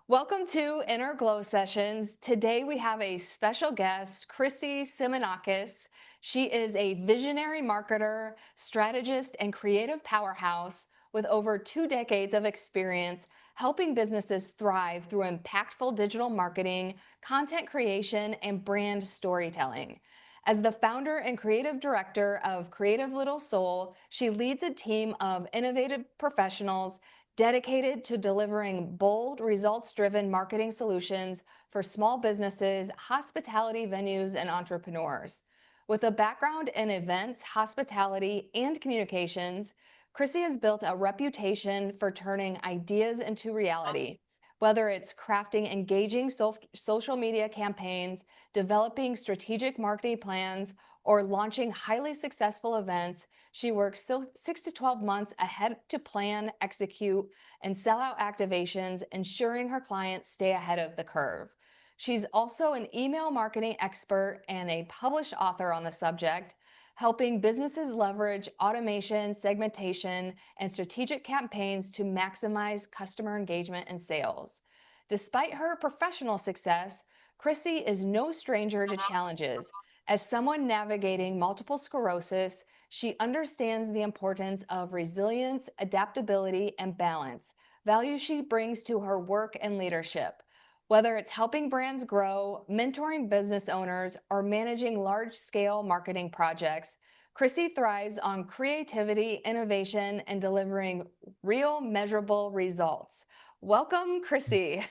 Welcome to Inner Glow Sessions. Today we have a special guest, Chrissy Symeonakis. She is a visionary marketer, strategist, and creative powerhouse with over 2 decades of experience helping businesses thrive through impactful digital marketing, content creation, and brand storytelling. As the founder and creative director of Creative Little Soul, she leads a team of innovative professionals dedicated to delivering bold, results-driven marketing solutions for small businesses, hospitality venues, and entrepreneurs. With a background in events, hospitality, and communications, Chrissy has built a reputation for turning ideas into reality. Whether it's crafting engaging social media campaigns, developing strategic marketing plans, or launching highly successful events, she works 6 to 12 months ahead to plan, execute, and sell out activations, ensuring her clients stay ahead of the curve. She's also an email marketing expert and a published author on the subject, helping businesses leverage automation, segmentation, and strategic campaigns to maximize customer engagement and sales. Despite her professional success, Chrissy is no stranger to challenges. As someone navigating multiple sclerosis, she understands the importance of resilience, adaptability, and balance, values she brings to her work and leadership. Whether it's helping brands grow, mentoring business owners, or managing large-scale marketing projects, Chrissy thrives on creativity, innovation, and delivering real, measurable results. Welcome, Chrissy.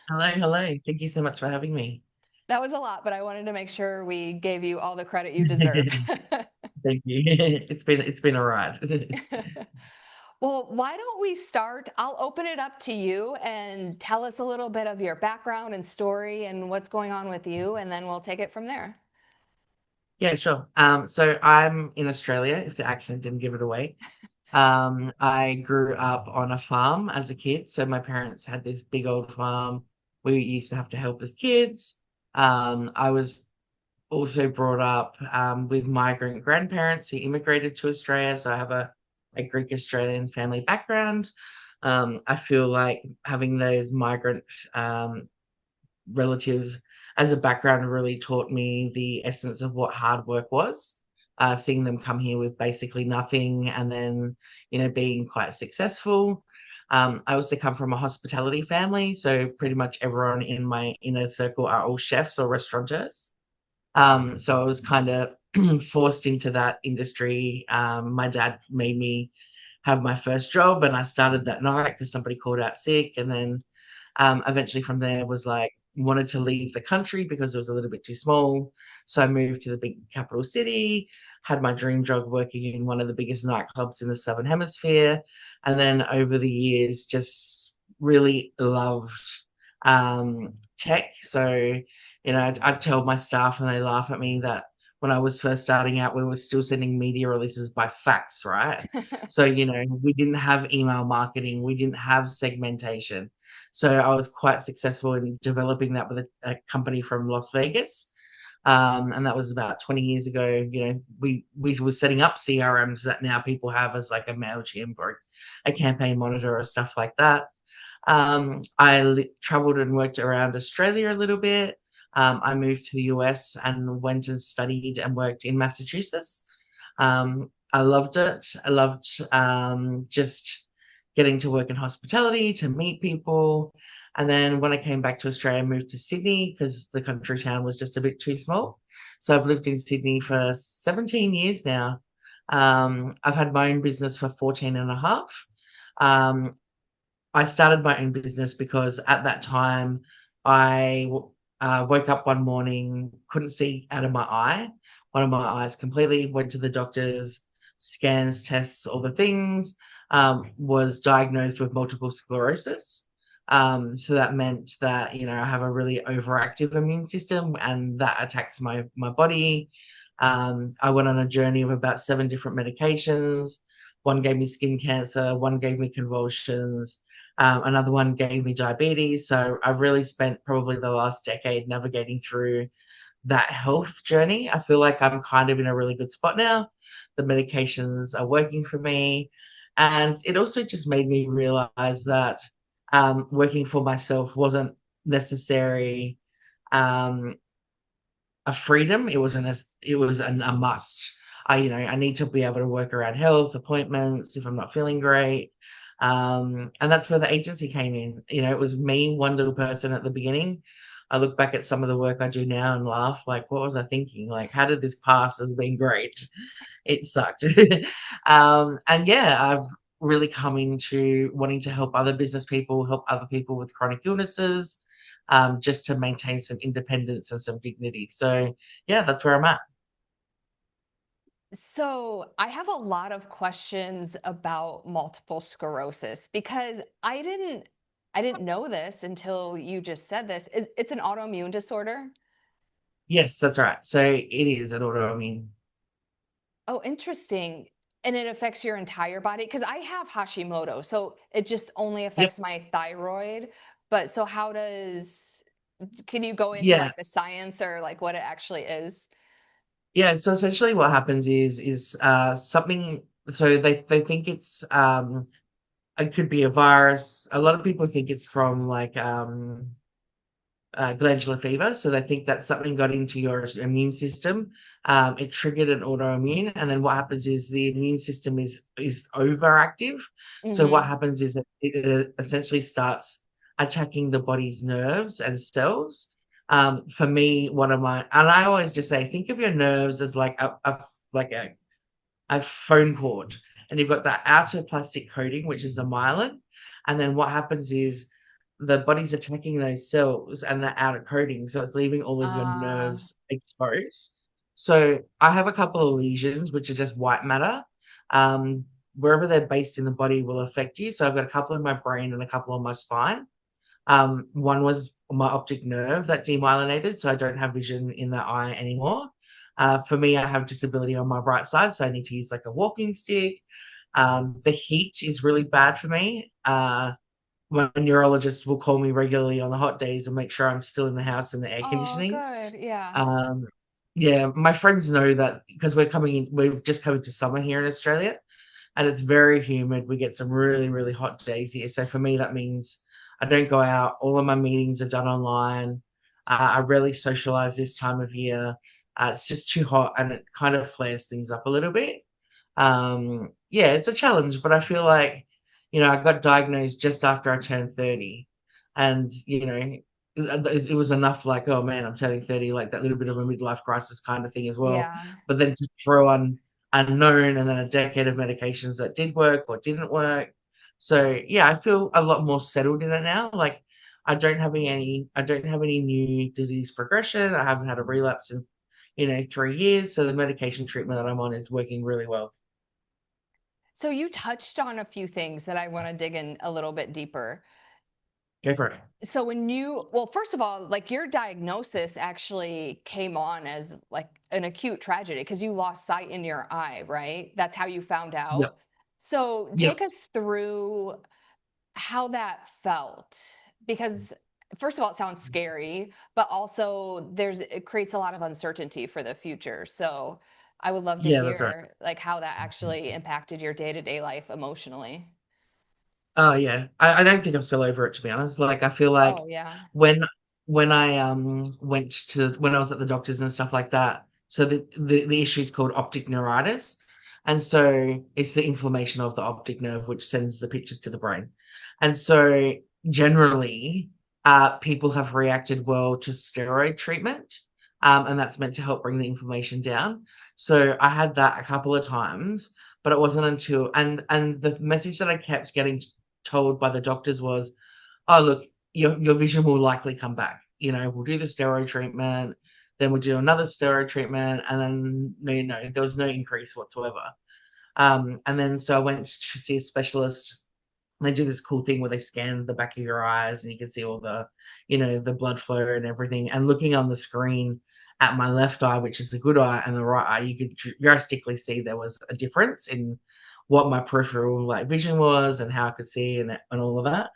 Hello, hello. Thank you so much for having me. That was a lot, but I wanted to make sure we gave you all the credit you deserve. Thank you. It's been a ride. Well, why don't we start? I'll open it up to you and tell us a little bit of your background and story and what's going on with you, and then we'll take it from there. Yeah, sure. So I'm in Australia, if the accent didn't give it away. I grew up on a farm as a kid. So my parents had this big old farm. We used to have to help as kids. I was also brought up with migrant grandparents who immigrated to Australia. So I have a Greek Australian family background. I feel like having those migrant relatives as a background really taught me the essence of what hard work was. Seeing them come here with basically nothing and then, being quite successful. I also come from a hospitality family, so pretty much everyone in my inner circle are all chefs or restaurateurs. So I was kind of forced into that industry. My dad made me have my first job, and I started that night because somebody called out sick. And then eventually from there was like, wanted to leave the country because it was a little bit too small. So I moved to the big capital city, had my dream job working in one of the biggest nightclubs in the Southern Hemisphere. And then over the years, just really loved tech. So, I tell my staff and they laugh at me that when I was first starting out, we were still sending media releases by fax, right? So, we didn't have email marketing, we didn't have segmentation. So I was quite successful in developing that with a company from Las Vegas. And that was about 20 years ago. We were setting up CRMs that now people have as like a MailChimp or a campaign monitor or stuff like that. I traveled and worked around Australia a little bit. I moved to the US and went and studied and worked in Massachusetts. I loved it. I loved just getting to work in hospitality, to meet people. And then when I came back to Australia, I moved to Sydney because the country town was just a bit too small. So I've lived in Sydney for 17 years now. I've had my own business for 14 and a half. Um, I started my own business because at that time I woke up one morning, couldn't see out of my eye, one of my eyes completely, went to the doctors, scans, tests, all the things, was diagnosed with multiple sclerosis. So that meant that, I have a really overactive immune system and that attacks my body. I went on a journey of about 7 different medications. One gave me skin cancer, one gave me convulsions, another one gave me diabetes. So I really spent probably the last decade navigating through that health journey. I feel like I'm kind of in a really good spot now. The medications are working for me. And it also just made me realize that working for myself wasn't necessary um, a freedom. It was a must. I need to be able to work around health appointments if I'm not feeling great. And that's where the agency came in. It was me, one little person at the beginning. I look back at some of the work I do now and laugh, like, what was I thinking? Like, how did this pass as being great? It sucked. And yeah, I've really come into wanting to help other business people, help other people with chronic illnesses, just to maintain some independence and some dignity. So yeah, that's where I'm at. So, I have a lot of questions about multiple sclerosis because I didn't know this until you just said this. It's an autoimmune disorder? Yes, that's right. So it is an autoimmune. Oh, interesting. And it affects your entire body? Because I have Hashimoto, so it just only Yep. affects my thyroid. But so how does can you go into Yeah. like the science or like what it actually is? Yeah. So essentially what happens is something, so they think it could be a virus. A lot of people think it's from like glandular fever. So they think that something got into your immune system. It triggered an autoimmune, and then what happens is the immune system is overactive. So what Hmm. happens is it essentially starts attacking the body's nerves and cells. For me, one of my and I always just say, think of your nerves as like like a phone cord, and you've got that outer plastic coating, which is the myelin. And then what happens is the body's attacking those cells and the outer coating, so it's leaving all of your Uh, nerves exposed. So I have a couple of lesions, which are just white matter. Um, Wherever they're based in the body will affect you. So I've got a couple in my brain and a couple on my spine. One was my optic nerve that demyelinated, so I don't have vision in that eye anymore. For me, I have disability on my right side, so I need to use like a walking stick. The heat is really bad for me. My neurologist will call me regularly on the hot days and make sure I'm still in the house in the air oh, conditioning. good. Yeah. Um, yeah, my friends know that because we've just come into summer here in Australia, and it's very humid. We get some really, really hot days here. So for me, that means I don't go out. All of my meetings are done online. I rarely socialize this time of year. It's just too hot and it kind of flares things up a little bit. Yeah, it's a challenge, but I feel like, I got diagnosed just after I turned 30. And, it was enough like, oh man, I'm turning 30, like that little bit of a midlife crisis kind of thing as well. Yeah. But then to throw on unknown and then a decade of medications that did work or didn't work. So yeah, I feel a lot more settled in it now. Like I don't have any new disease progression. I haven't had a relapse in, 3 years. So the medication treatment that I'm on is working really well. So you touched on a few things that I want to dig in a little bit deeper. Go for it. So well, first of all, like your diagnosis actually came on as like an acute tragedy because you lost sight in your eye, right? That's how you found Yep. out. So take Yep. us through how that felt because first of all, it sounds scary, but also it creates a lot of uncertainty for the future. So I would love to Yeah, that's right. hear like how that actually impacted your day-to-day life emotionally. Oh yeah, I don't think I'm still over it, to be honest. Like I feel like Oh yeah. when I when I was at the doctors and stuff like that. So the issue is called optic neuritis, and so it's the inflammation of the optic nerve which sends the pictures to the brain. And so generally, people have reacted well to steroid treatment, and that's meant to help bring the inflammation down. So I had that a couple of times, but it wasn't until and the message that I kept getting told by the doctors was, "Oh, look, your vision will likely come back. We'll do the steroid treatment, then we'll do another steroid treatment, and then no, there was no increase whatsoever." And then so I went to see a specialist. And they do this cool thing where they scan the back of your eyes and you can see all the blood flow and everything. And looking on the screen at my left eye, which is the good eye, and the right eye, you could drastically see there was a difference in what my peripheral like vision was and how I could see and all of that.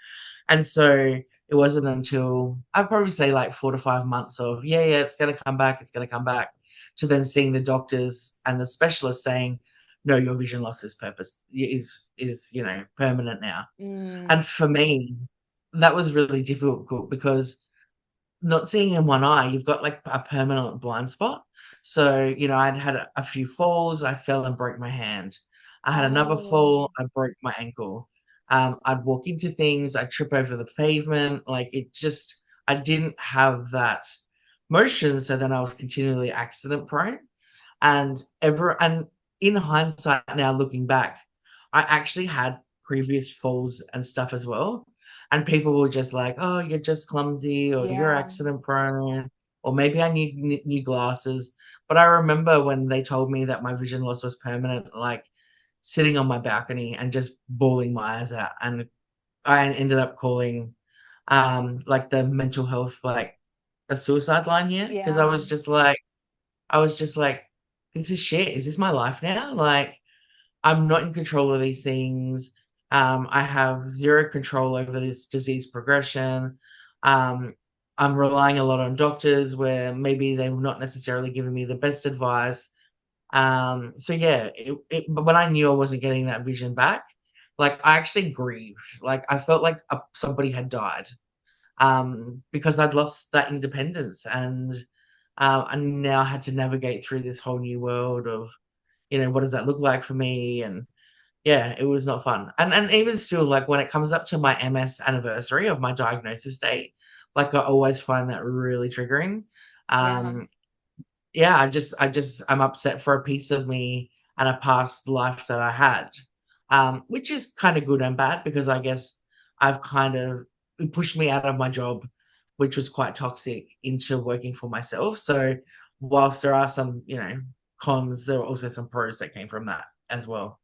And so it wasn't until I'd probably say like 4 to 5 months of, yeah, yeah, it's going to come back, it's going to come back, to then seeing the doctors and the specialists saying, no, your vision loss is permanent now. Mm, And for me, that was really difficult because not seeing in one eye, you've got like a permanent blind spot. So, I'd had a few falls. I fell and broke my hand. I had another Oh, fall. I broke my ankle. I'd walk into things. I'd trip over the pavement. Like it just, I didn't have that motion. So then I was continually accident prone. And in hindsight now looking back, I actually had previous falls and stuff as well, and people were just like, "Oh, you're just clumsy," or "You're yeah, accident prone," or maybe I need new glasses. But I remember when they told me that my vision loss was permanent, like sitting on my balcony and just bawling my eyes out, and I ended up calling, like the mental health, like a suicide line here, because yeah, I was just like, "This is shit. Is this my life now?" Like, I'm not in control of these things. I have zero control over this disease progression. Um, I'm relying a lot on doctors where maybe they're not necessarily giving me the best advice. So yeah, but when I knew I wasn't getting that vision back, like I actually grieved. Like I felt like somebody had died, because I'd lost that independence, and I now had to navigate through this whole new world of, what does that look like for me? And yeah, it was not fun. And even still, like when it comes up to my MS anniversary of my diagnosis date, like I always find that really triggering. yeah. Um, yeah, I'm upset for a piece of me and a past life that I had, which is kind of good and bad because I guess I've kind of it pushed me out of my job, which was quite toxic, into working for myself. So whilst there are some, cons, there are also some pros that came from that as well.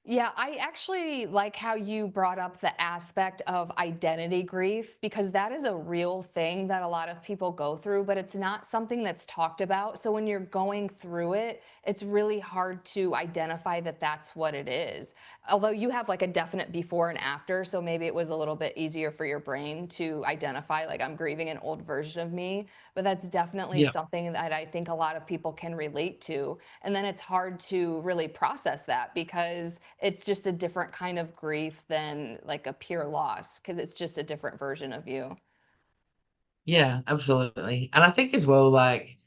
Yeah, I actually like how you brought up the aspect of identity grief because that is a real thing that a lot of people go through, but it's not something that's talked about. So when you're going through it, it's really hard to identify that that's what it is. Although you have like a definite before and after, so maybe it was a little bit easier for your brain to identify, like, I'm grieving an old version of me, but that's definitely Yeah. something that I think a lot of people can relate to. And then it's hard to really process that because it's just a different kind of grief than like a pure loss because it's just a different version of you. Yeah, absolutely. And I think as well, like,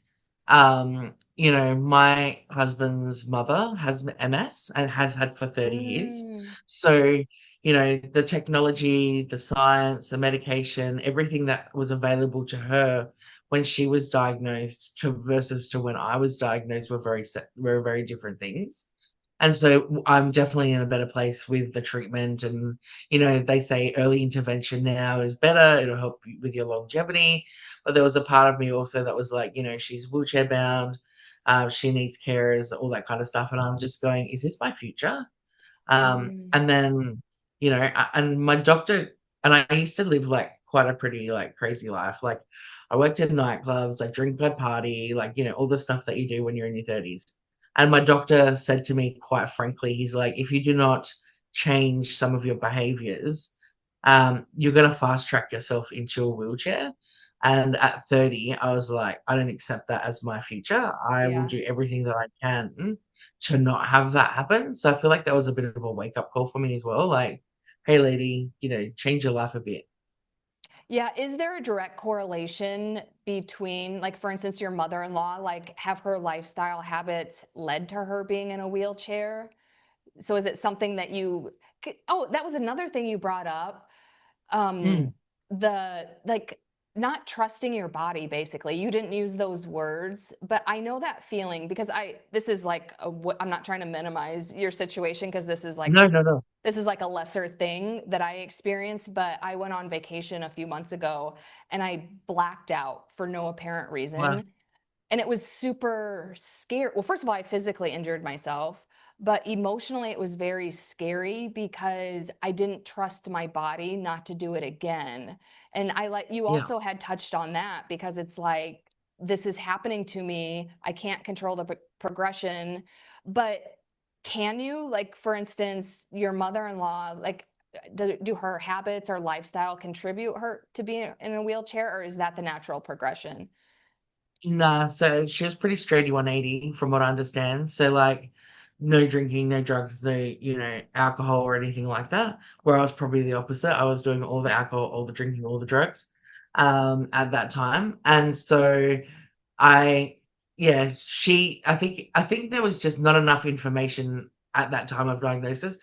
my husband's mother has MS and has had for 30 years. Mm, So, the technology, the science, the medication, everything that was available to her when she was diagnosed to versus to when I was diagnosed were very different things. And so I'm definitely in a better place with the treatment. And, they say early intervention now is better. It'll help you with your longevity. But there was a part of me also that was like, she's wheelchair bound. She needs carers, all that kind of stuff. And I'm just going, is this my future? mm, And then, and my doctor, and I used to live like quite a pretty like crazy life. Like I worked in nightclubs, like drink, I'd party, like, all the stuff that you do when you're in your 30s. And my doctor said to me quite frankly, he's like, if you do not change some of your behaviors, you're going to fast track yourself into a wheelchair. And at 30, I was like, I don't accept that as my future. I will yeah. do everything that I can to not have that happen. So I feel like that was a bit of a wake up call for me as well. Like, hey, lady, change your life a bit. Yeah. Is there a direct correlation between, like, for instance, your mother in law, like, have her lifestyle habits led to her being in a wheelchair? So is it something that oh, that was another thing you brought up. Mm, The like not trusting your body basically. You didn't use those words, but I know that feeling because this is like I'm not trying to minimize your situation because no, no, no. this is like a lesser thing that I experienced, but I went on vacation a few months ago and I blacked out for no apparent Wow. reason. And it was super scary. Well, first of all, I physically injured myself, but emotionally, it was very scary because I didn't trust my body not to do it again. And I like you Yeah. also had touched on that because it's like, this is happening to me. I can't control the progression, but can you, like, for instance, your mother in law, like, do her habits or lifestyle contribute her to be in a wheelchair, or is that the natural progression? Nah, so she was pretty straighty 180 from what I understand. So like no drinking, no drugs, no, alcohol or anything like that. Where I was probably the opposite. I was doing all the alcohol, all the drinking, all the drugs, at that time. And so I yeah, I think there was just not enough information at that time of diagnosis,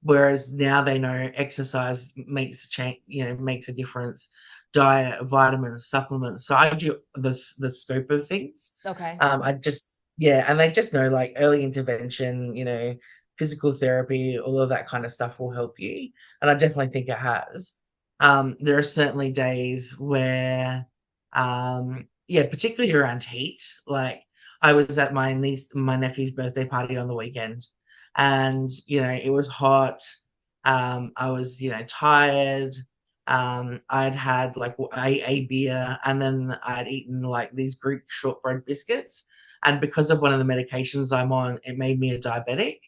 whereas now they know exercise makes a change, makes a difference, diet, vitamins, supplements. So I do the scope of things. Okay. I just yeah, and they just know like early intervention, physical therapy, all of that kind of stuff will help you. And I definitely think it has. There are certainly days where yeah, particularly around heat. Like I was at my nephew's birthday party on the weekend, and it was hot. I was tired. I'd had like a beer, and then I'd eaten like these Greek shortbread biscuits. And because of one of the medications I'm on, it made me a diabetic.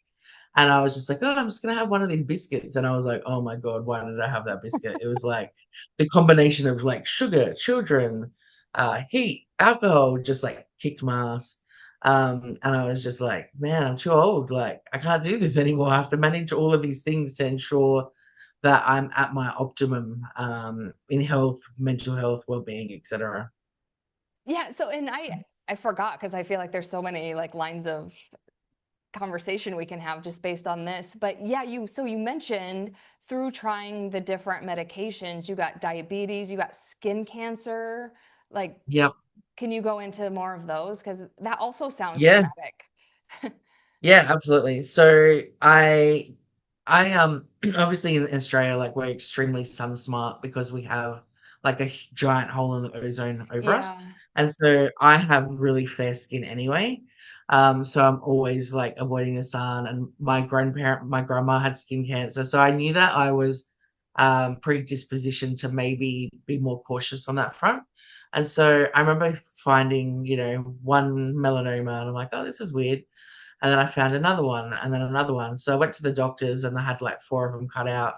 And I was just like, oh, I'm just gonna have one of these biscuits. And I was like, oh my God, why did I have that biscuit? It was like the combination of like sugar, children, heat, alcohol just like kicked my ass. And I was just like, man, I'm too old. Like, I can't do this anymore. I have to manage all of these things to ensure that I'm at my optimum in health, mental health, well-being, etc. Yeah, so and I forgot because I feel like there's so many like lines of conversation we can have just based on this. But yeah, you mentioned through trying the different medications, you got diabetes, you got skin cancer. Like, Yep. can you go into more of those? Because that also sounds Yeah. traumatic. Yeah, absolutely. So I obviously in Australia, like we're extremely sun smart because we have like a giant hole in the ozone over us. Yeah. And so I have really fair skin anyway. So I'm always like avoiding the sun, and my grandma had skin cancer. So I knew that I was predispositioned to maybe be more cautious on that front. And so I remember finding, one melanoma, and I'm like, oh, this is weird. And then I found another one and then another one. So I went to the doctors and I had like four of them cut out.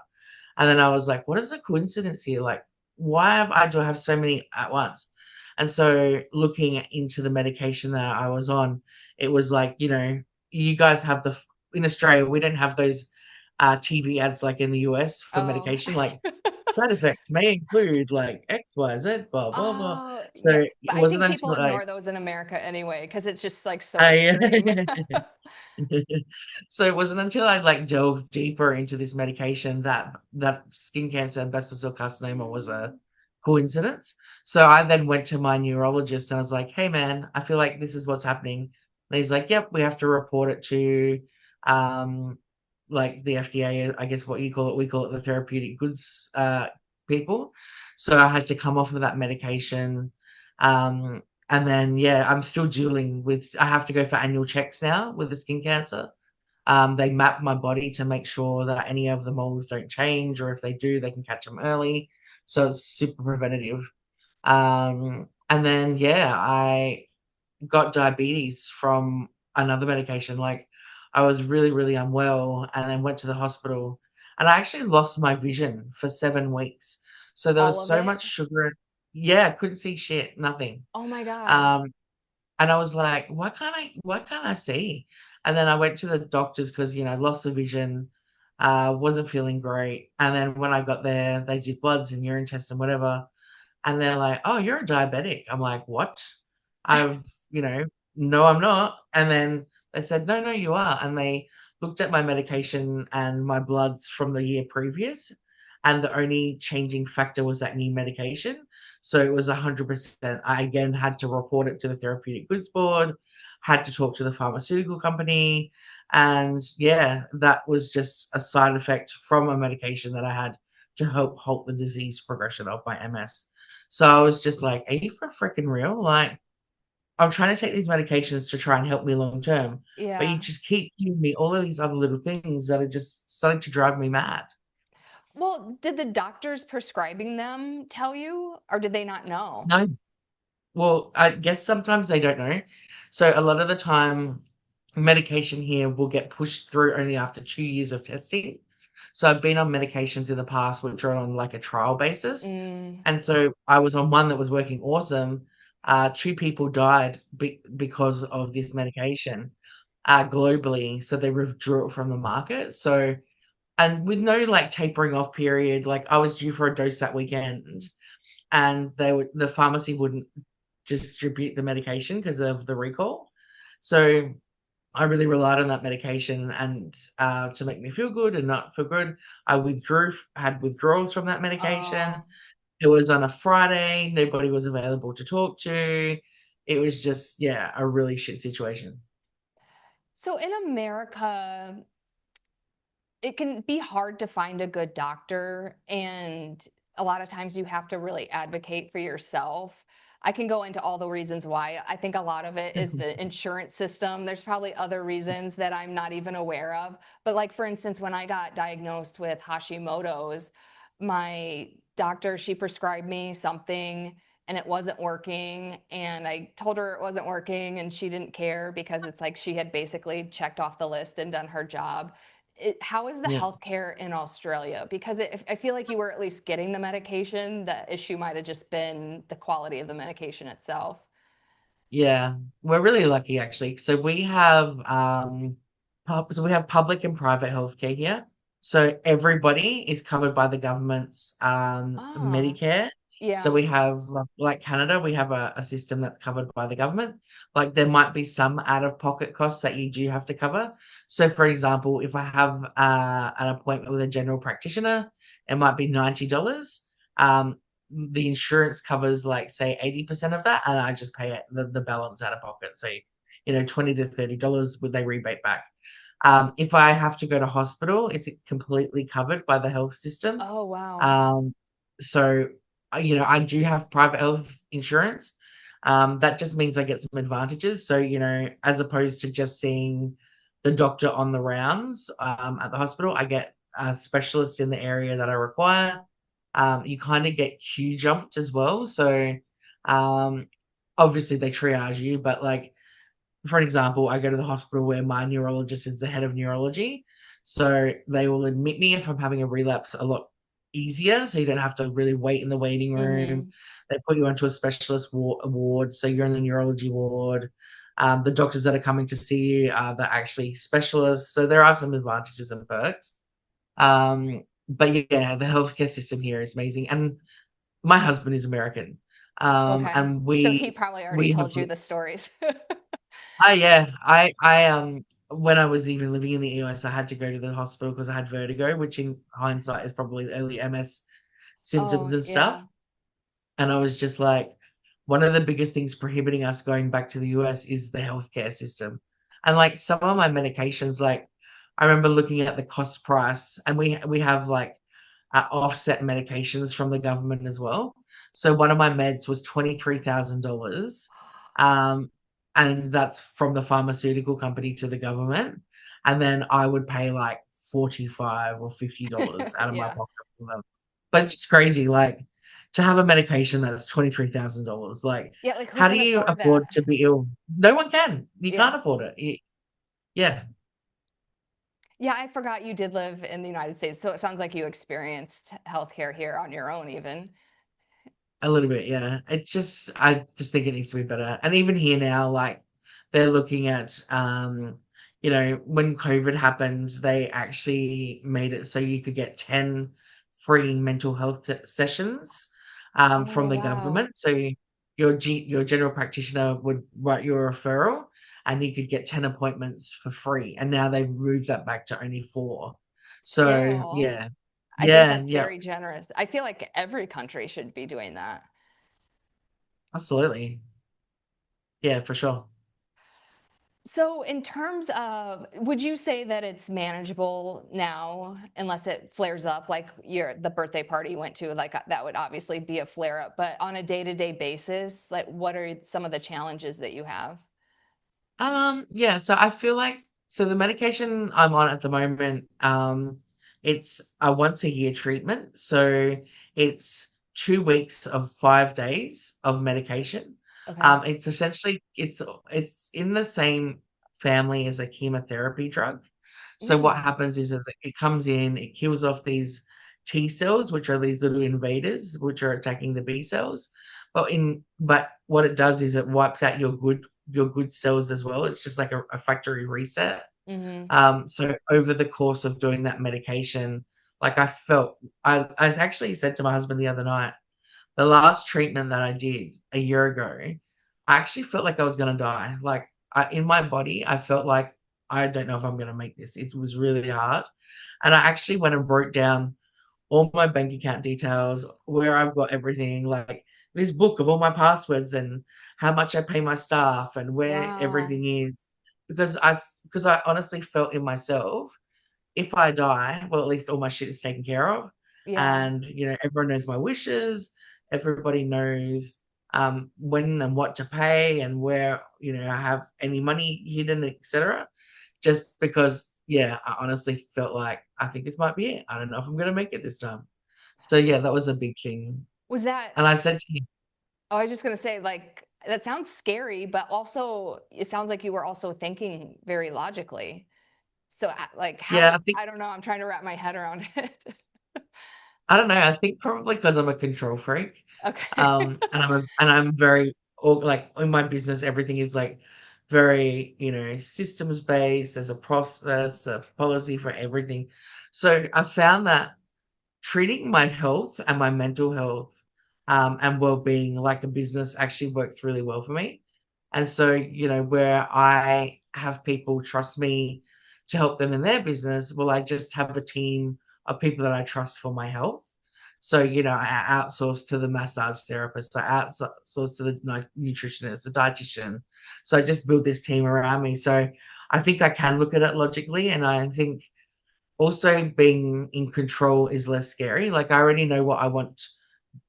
And then I was like, what is the coincidence here? Like, do I have so many at once? And so looking into the medication that I was on, it was like, you guys have in Australia, we don't have those TV ads like in the US for Oh. medication. Like side effects may include like X, Y, Z, blah, blah, blah. Oh, So yeah. it But I wasn't think people until ignore those in America anyway, because it's just like so I extreme. So it wasn't until I like delved deeper into this medication that skin cancer and basal cell carcinoma was a coincidence. So I then went to my neurologist and I was like, "Hey man, I feel like this is what's happening." And he's like, "Yep, we have to report it to um like the FDA, I guess what you call it, we call it the therapeutic goods people." So I had to come off of that medication. Um and then, yeah, I'm still dealing with I have to go for annual checks now with the skin cancer. They map my body to make sure that any of the moles don't change, or if they do, they can catch them early. So it's super preventative. And then, yeah, I got diabetes from another medication. Like, I was really, really unwell and then went to the hospital, and I actually lost my vision for 7 weeks. So there All was of so it. much sugar. Yeah, couldn't see shit, nothing. Oh my God. Um, and I was like, "Why can't I see?" And then I went to the doctors because, lost the vision, wasn't feeling great, and then when I got there, they did bloods and urine tests and whatever, and they're like, "Oh, you're a diabetic." I'm like, "What?" I've you know, "No, I'm not." And then they said, "No, no, you are." And they looked at my medication and my bloods from the year previous, and the only changing factor was that new medication. So it was 100%. I again had to report it to the Therapeutic Goods Board, had to talk to the pharmaceutical company, and yeah, that was just a side effect from a medication that I had to help halt the disease progression of my MS. So I was just like, "Are you for freaking real? Like, I'm trying to take these medications to try and help me long term, but you Yeah. just keep giving me all of these other little things that are just starting to drive me mad." Well, did the doctors prescribing them tell you, or did they not know? No. Well, I guess sometimes they don't know. So a lot of the time, medication here will get pushed through only after 2 years of testing. So I've been on medications in the past which are on like a trial basis. Mm. And so I was on one that was working awesome. Two people died because of this medication. globally, so they withdrew it from the market. So, and with no like tapering off period, like I was due for a dose that weekend, and the pharmacy wouldn't distribute the medication because of the recall. So I really relied on that medication, and to make me feel good and not feel good, had withdrawals from that medication. Oh. It was on a Friday, nobody was available to talk to. It was just, yeah, a really shit situation. So in America, it can be hard to find a good doctor, and a lot of times you have to really advocate for yourself. I can go into all the reasons why. I think a lot of it is the insurance system. There's probably other reasons that I'm not even aware of. But like for instance, when I got diagnosed with Hashimoto's, my doctor, she prescribed me something and it wasn't working, and I told her it wasn't working and she didn't care because it's like she had basically checked off the list and done her job. How is the Yeah. healthcare in Australia? Because I feel like you were at least getting the medication. The issue might have just been the quality of the medication itself. Yeah, we're really lucky actually. So we have public and private healthcare here. So everybody is covered by the government's Oh, Medicare. So yeah. we have like Canada, we have a system that's covered by the government. Like there might be some out-of-pocket costs that you do have to cover. So for example, if I have an appointment with a general practitioner, it might be $90. Um, the insurance covers like say 80% of that, and I just pay it the balance out of pocket. So, $20 to $30 would they rebate back. If I have to go to hospital, it's completely covered by the health system. Oh, wow. Um, so, I do have private health insurance. That just means I get some advantages. So, as opposed to just seeing the doctor on the rounds at the hospital, I get a specialist in the area that I require. You kind of get queue jumped as well. So, um, obviously they triage you, but like for an example, I go to the hospital where my neurologist is the head of neurology. So they will admit me if I'm having a relapse a lot easier. So you don't have to really wait in the waiting room. Hmm. They put you onto a specialist ward. So you're in the neurology ward. The doctors that are coming to see you are the actually specialists. So there are some advantages and perks. But yeah, the healthcare system here is amazing. And my husband is American. Okay. And So he probably already we have told you the stories. Oh yeah, I when I was even living in the US, I had to go to the hospital because I had vertigo, which in hindsight is probably early MS symptoms Oh, and stuff. yeah. And I was just like, one of the biggest things prohibiting us going back to the US is the healthcare system. And like some of my medications, like I remember looking at the cost price, and we have like offset medications from the government as well. So one of my meds was $23,000, um, and that's from the pharmaceutical company to the government. And then I would pay like 45 or $50 out of my Yeah. pocket for them. But it's just crazy, like to have a medication that's $23,000. Like, Yeah, like who how do can you afford that? afford to be ill? No one can. You Yeah. can't afford it. Yeah. Yeah, I forgot you did live in the United States. So it sounds like you experienced healthcare here on your own even. A little bit, yeah. I just think it needs to be better. And even here now, like they're looking at, when COVID happened, they actually made it so you could get 10 free mental health sessions from Oh, the wow. government. So your general practitioner would write your referral, and you could get 10 appointments for free. And now they've moved that back to only 4. So Still, yeah, I think yeah, that's yeah, very generous. I feel like every country should be doing that. absolutely. Yeah, for sure. So, in terms of, would you say that it's manageable now, unless it flares up, like the birthday party you went to, like that would obviously be a flare up, but on a day-to-day basis, like what are some of the challenges that you have? Yeah, so I feel like the medication I'm on at the moment, it's a once a year treatment. So it's 2 weeks of 5 days of medication. Okay. It's essentially it's in the same family as a chemotherapy drug. So what Mm. happens is it comes in, it kills off these T cells, which are these little invaders, which are attacking the B cells. But what it does is it wipes out your your good cells as well. It's just like a factory reset. Hmm. So over the course of doing that medication, like I actually said to my husband the other night, the last treatment that I did a year ago, I actually felt like I was gonna die. Like in my body, I felt like I don't know if I'm gonna make this. It was really hard. And I actually went and wrote down all my bank account details, where I've got everything, like this book of all my passwords and how much I pay my staff and where Wow. everything is. Because I honestly felt in myself, if I die, well, at least all my shit is taken care of. Yeah. And, everyone knows my wishes. Everybody knows when and what to pay and where, I have any money hidden, etc. Just because, yeah, I honestly felt like I think this might be it. I don't know if I'm gonna make it this time. So yeah, that was a big thing. Was that And I said to him, Oh, I was just gonna say, like, that sounds scary, but also it sounds like you were also thinking very logically. So, like, yeah, how I don't know, I'm trying to wrap my head around it. I don't know, I think probably because I'm a control freak. Okay. And I'm very like in my business, everything is like very, systems based. There's a process, a policy for everything. So I found that treating my health and my mental health, and well-being like a business actually works really well for me. And so, where I have people trust me to help them in their business, well, I just have a team of people that I trust for my health. So, I outsource to the massage therapist, I outsource to the nutritionist, the dietitian. So I just build this team around me. So I think I can look at it logically, and I think also being in control is less scary. Like, I already know what I want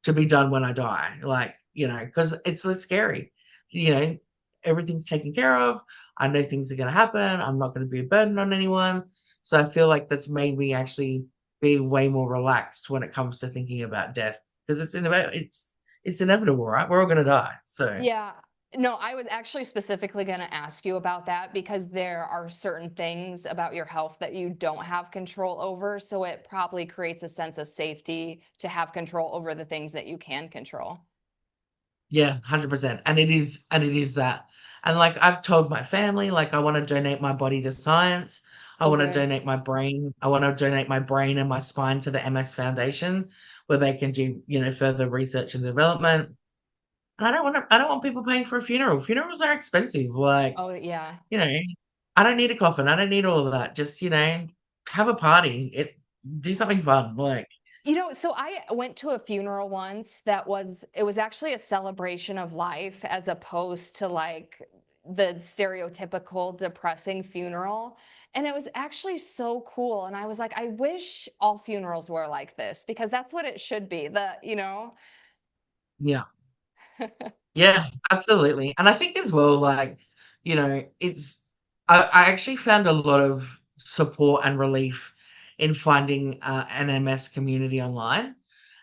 to be done when I die, like, because it's less scary. You know, everything's taken care of. I know things are going to happen. I'm not going to be a burden on anyone. So I feel like that's made me actually be way more relaxed when it comes to thinking about death, because it's inevitable, right? We're all going to die. So Yeah. No, I was actually specifically gonna ask you about that because there are certain things about your health that you don't have control over, so it probably creates a sense of safety to have control over the things that you can control. yeah, 100%. And it is that. And like I've told my family, like I want to donate my body to science. I Oh, want to good. donate my brain. I want to donate my brain and my spine to the MS Foundation, where they can do, further research and development. And I don't want people paying for a funeral. Funerals are expensive. Like, Oh, yeah. you know, I don't need a coffin. I don't need all of that. Just, have a party. Do something fun. Like, So I went to a funeral once it was actually a celebration of life as opposed to like the stereotypical depressing funeral. And it was actually so cool. And I was like, I wish all funerals were like this because that's what it should be. yeah. Yeah, absolutely. And I think as well, like, it's I actually found a lot of support and relief in finding an MS community online.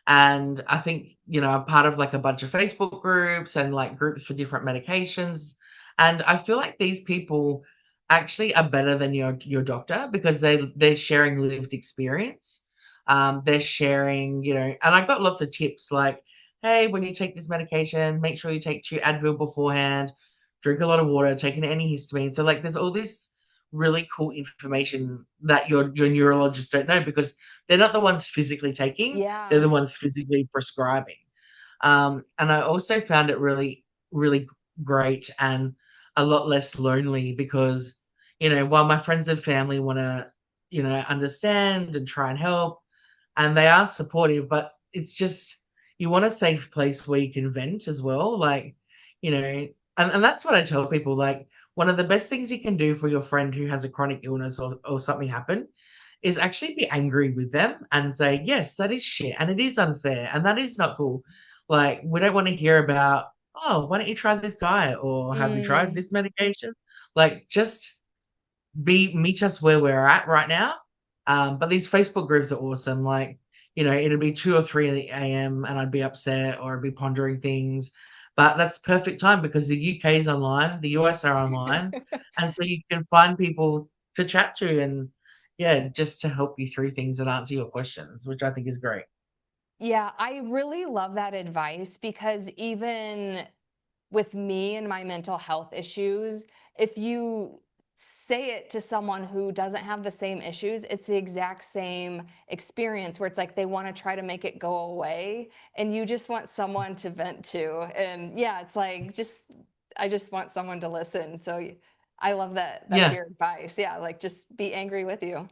And I think, I'm part of like a bunch of Facebook groups and like groups for different medications. And I feel like these people actually are better than your doctor, because they're sharing lived experience. They're sharing, and I got lots of tips like, hey, when you take this medication, make sure you take 2 Advil beforehand, drink a lot of water, take an antihistamine. So, like, there's all this really cool information that your neurologists don't know, because they're not the ones physically taking, they're the Yeah. ones physically prescribing. And I also found it really, really great and a lot less lonely, because, while my friends and family want to, understand and try and help, and they are supportive, but it's just, you want a safe place where you can vent as well. Like, and that's what I tell people. Like, one of the best things you can do for your friend who has a chronic illness, or something happen, is actually be angry with them and say, yes, that is shit. And it is unfair. And that is not cool. Like, we don't want to hear about, oh, why don't you try this diet? Or have you tried Mm. this medication? Like, just meet us where we're at right now. But these Facebook groups are awesome. Like, it'd be 2 or 3 a.m. and I'd be upset or I'd be pondering things. But that's perfect time, because the UK is online, the US are online, and so you can find people to chat to, and yeah, just to help you through things and answer your questions, which I think is great. Yeah, I really love that advice because even with me and my mental health issues, if you say it to someone who doesn't have the same issues, it's the exact same experience where it's like they want to try to make it go away and you just want someone to vent to. And yeah, it's like just I just want someone to listen. So I love that that's Yeah. your advice. Yeah, like just be angry with you.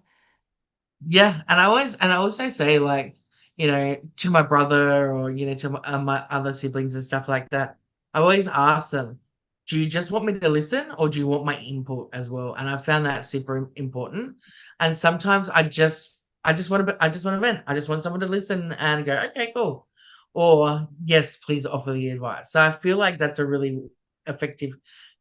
Yeah, and I also say, like, to my brother, or to my other siblings and stuff like that. I always ask them, "Do you just want me to listen, or do you want my input as well?" And I found that super important. And sometimes I just want to vent. I just want someone to listen and go, "Okay, cool," or "Yes, please offer the advice." So I feel like that's a really effective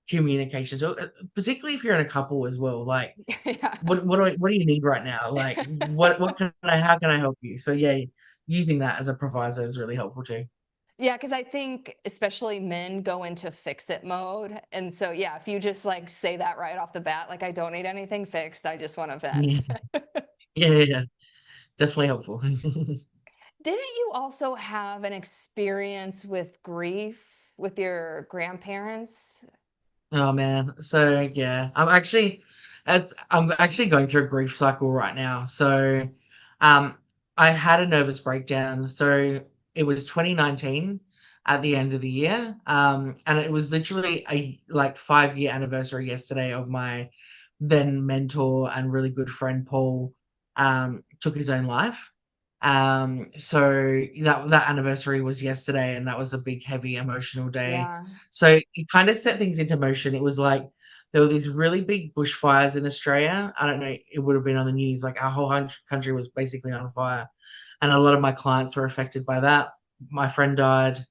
communication tool, particularly if you're in a couple as well. Like, Yeah. what do you need right now? Like, what can I how can I help you? So, yeah, using that as a proviso is really helpful too. Yeah, because I think especially men go into fix it mode. And so, yeah, if you just like say that right off the bat, like, I don't need anything fixed, I just want to vent. Yeah. Yeah, yeah, yeah. Definitely helpful. Didn't you also have an experience with grief with your grandparents? Oh, man. So, yeah, I'm actually going through a grief cycle right now. So, um, I had a nervous breakdown. So it was 2019 at the end of the year. And it was literally a like 5-year anniversary yesterday of my then mentor and really good friend Paul took his own life. So that anniversary was yesterday, and that was a big, heavy, emotional day. Yeah. So it kind of set things into motion. It was like there were these really big bushfires in Australia. I don't know, it would have been on the news. Like our whole country was basically on fire, and a lot of my clients were affected by that. My friend died,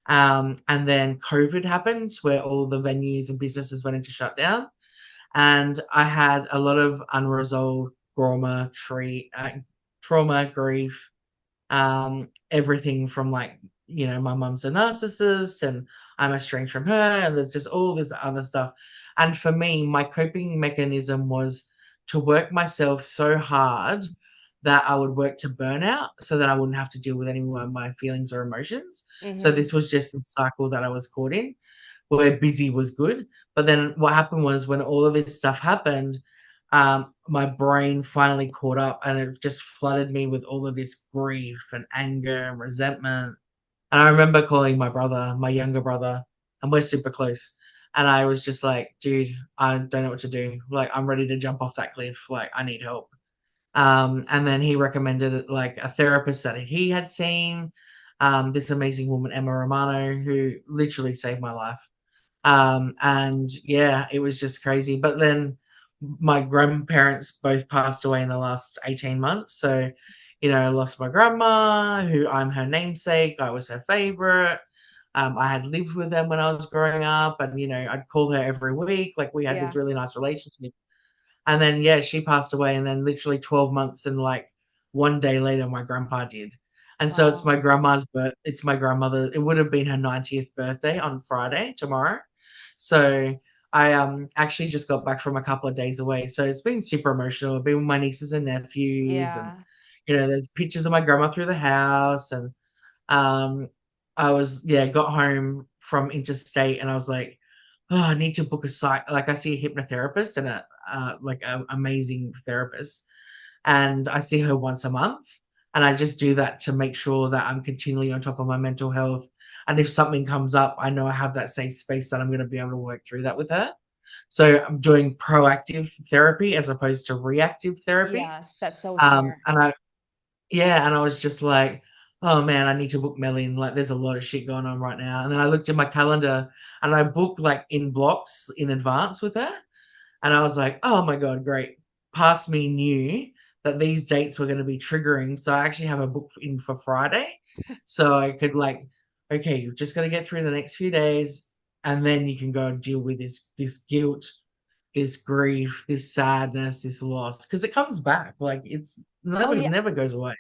and then COVID happened, where all the venues and businesses went into shutdown, and I had a lot of unresolved trauma, grief, everything from, like, my mum's a narcissist and I'm estranged from her, and there's just all this other stuff. And for me, my coping mechanism was to work myself so hard that I would work to burnout so that I wouldn't have to deal with any more of my feelings or emotions. So Hmm. this was just a cycle that I was caught in, where busy was good. But then what happened was, when all of this stuff happened, my brain finally caught up, and it just flooded me with all of this grief and anger and resentment. And I remember calling my brother, my younger brother, and we're super close. And I was just like, dude, I don't know what to do. Like, I'm ready to jump off that cliff. Like, I need help. And then he recommended, like, a therapist that he had seen, this amazing woman, Emma Romano, who literally saved my life. And yeah, it was just crazy. But then my grandparents both passed away in the last 18 months. So, I lost my grandma, who I'm her namesake. I was her favorite. I had lived with them when I was growing up, and, I'd call her every week. Like, we had this Yeah. really nice relationship. And then, yeah, she passed away. And then literally 12 months and like 1 day later, my grandpa did. And so Wow. it's my grandmother. It would have been her 90th birthday on Friday, tomorrow. So I actually just got back from a couple of days away. So it's been super emotional. I've been with my nieces and nephews, and Yeah. there's pictures of my grandma through the house. And um I was yeah, got home from interstate, and I was like, oh, I need to book a site. Like, I see a hypnotherapist and a like a amazing therapist, and I see her once a month. And I just do that to make sure that I'm continually on top of my mental health. And if something comes up, I know I have that safe space that I'm going to be able to work through that with her. So I'm doing proactive therapy as opposed to reactive therapy. Yes, that's so smart. And I was just like, "Oh, man, I need to book Mel in, like, there's a lot of shit going on right now." And then I looked at my calendar, and I booked, like, in blocks in advance with her, and I was like, "Oh my god, great." Past me knew that these dates were gonna be triggering, so I actually have a book in for Friday, so I could, like, "Okay, you've just gotta get through the next few days, and then you can go and deal with this guilt, this grief, this sadness, this loss, because it comes back, like, it's Oh, never yeah. never goes away."